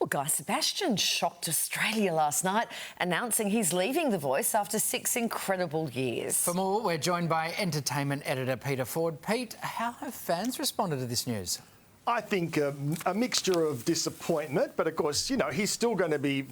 Well, Guy Sebastian shocked Australia last night, announcing he's leaving The Voice after 6 incredible years. For more, we're joined by entertainment editor Peter Ford. Pete, how have fans responded to this news? I think a mixture of disappointment, but of course, he's still going to be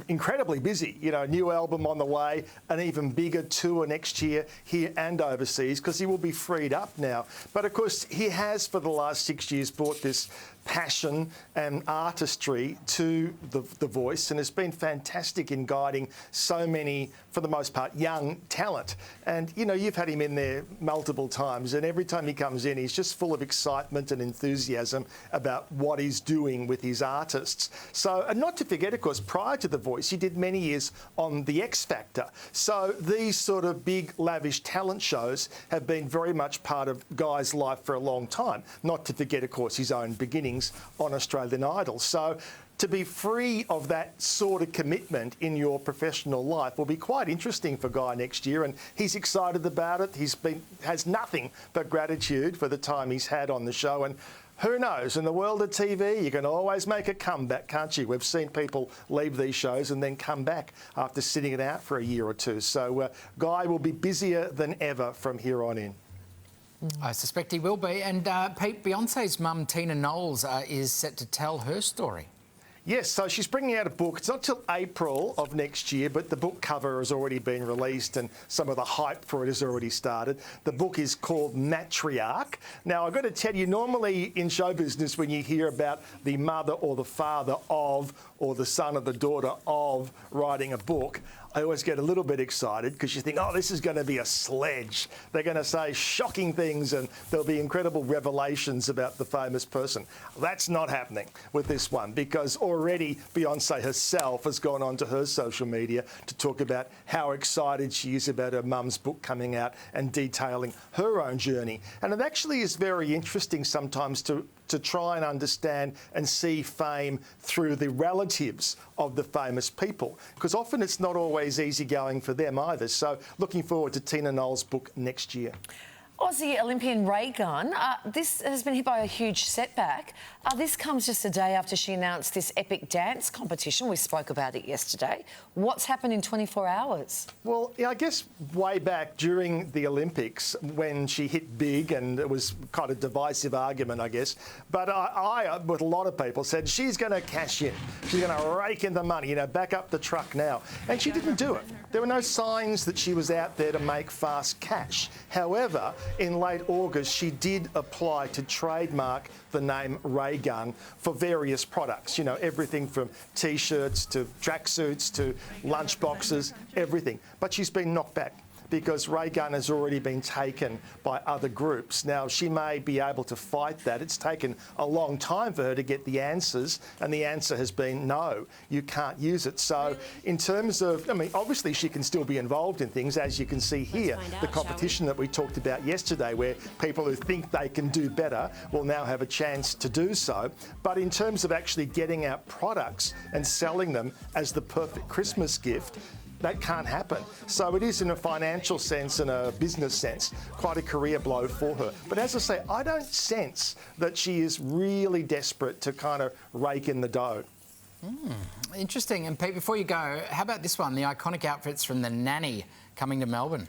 incredibly busy. New album on the way, an even bigger tour next year here and overseas, because he will be freed up now. But of course, he has for the last 6 years brought this passion and artistry to the Voice, and has been fantastic in guiding so many, for the most part, young talent. And you've had him in there multiple times, and every time he comes in, he's just full of excitement and enthusiasm about what he's doing with his artists. So, and not to forget, of course, prior to The Voice, he did many years on The X Factor. So these sort of big, lavish talent shows have been very much part of Guy's life for a long time. Not to forget, of course, his own beginnings on Australian Idol. So to be free of that sort of commitment in your professional life will be quite interesting for Guy next year, and he's excited about it. Has nothing but gratitude for the time he's had on the show, and who knows, in the world of TV, you can always make a comeback, can't you? We've seen people leave these shows and then come back after sitting it out for a year or two. So Guy will be busier than ever from here on in. I suspect he will be. And Pete, Beyonce's mum, Tina Knowles, is set to tell her story. Yes, so she's bringing out a book. It's not till April of next year, but the book cover has already been released and some of the hype for it has already started. The book is called Matriarch. Now, I've got to tell you, normally in show business, when you hear about the mother or the father of, or the son or the daughter of writing a book, I always get a little bit excited because you think, oh, this is going to be a sledge. They're going to say shocking things and there'll be incredible revelations about the famous person. That's not happening with this one, because already Beyonce herself has gone onto her social media to talk about how excited she is about her mum's book coming out and detailing her own journey. And it actually is very interesting sometimes to try and understand and see fame through the relatives of the famous people, because often it's not always easy going for them either. So looking forward to Tina Knowles' book next year. Aussie Olympian Ray Gunn, this has been hit by a huge setback. This comes just a day after she announced this epic dance competition. We spoke about it yesterday. What's happened in 24 hours? Well, I guess way back during the Olympics when she hit big, and it was kind of divisive argument, I guess. But I, with a lot of people, said she's going to cash in. She's going to rake in the money, back up the truck now. And she didn't do it. There were no signs that she was out there to make fast cash. However, in late August, she did apply to trademark the name Ray Gunn for various products. Everything from T-shirts to tracksuits to lunchboxes, everything. But she's been knocked back because Ray Gunn has already been taken by other groups. Now, she may be able to fight that. It's taken a long time for her to get the answers, and the answer has been no, you can't use it. So in terms of, obviously she can still be involved in things, as you can see here, the competition that we talked about yesterday, where people who think they can do better will now have a chance to do so. But in terms of actually getting out products and selling them as the perfect Christmas gift, that can't happen. So it is, in a financial sense and a business sense, quite a career blow for her. But as I say, I don't sense that she is really desperate to kind of rake in the dough. Interesting. And Pete, before you go, how about this one, the iconic outfits from the Nanny coming to Melbourne?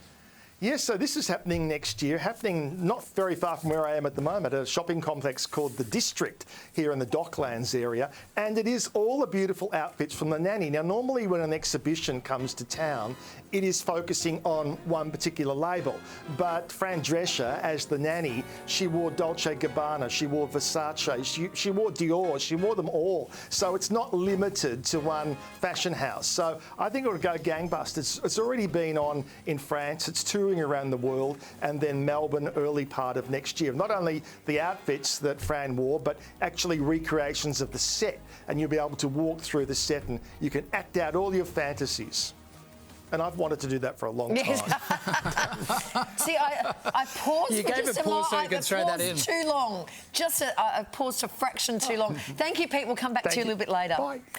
Yes, so this is happening next year, happening not very far from where I am at the moment, a shopping complex called The District here in the Docklands area, and it is all the beautiful outfits from the Nanny. Now, normally when an exhibition comes to town, it is focusing on one particular label, but Fran Drescher, as the Nanny, she wore Dolce & Gabbana, she wore Versace, she wore Dior, she wore them all. So it's not limited to one fashion house. So I think it'll go gangbusters. It's already been on in France, it's touring around the world, and then Melbourne early part of next year. Not only the outfits that Fran wore, but actually recreations of the set, and you'll be able to walk through the set and you can act out all your fantasies. And I've wanted to do that for a long time. See, I paused. You gave a pause so you could throw that in. Too long. I paused a fraction too long. Thank you, Pete. We'll come back to you a little bit later. Bye.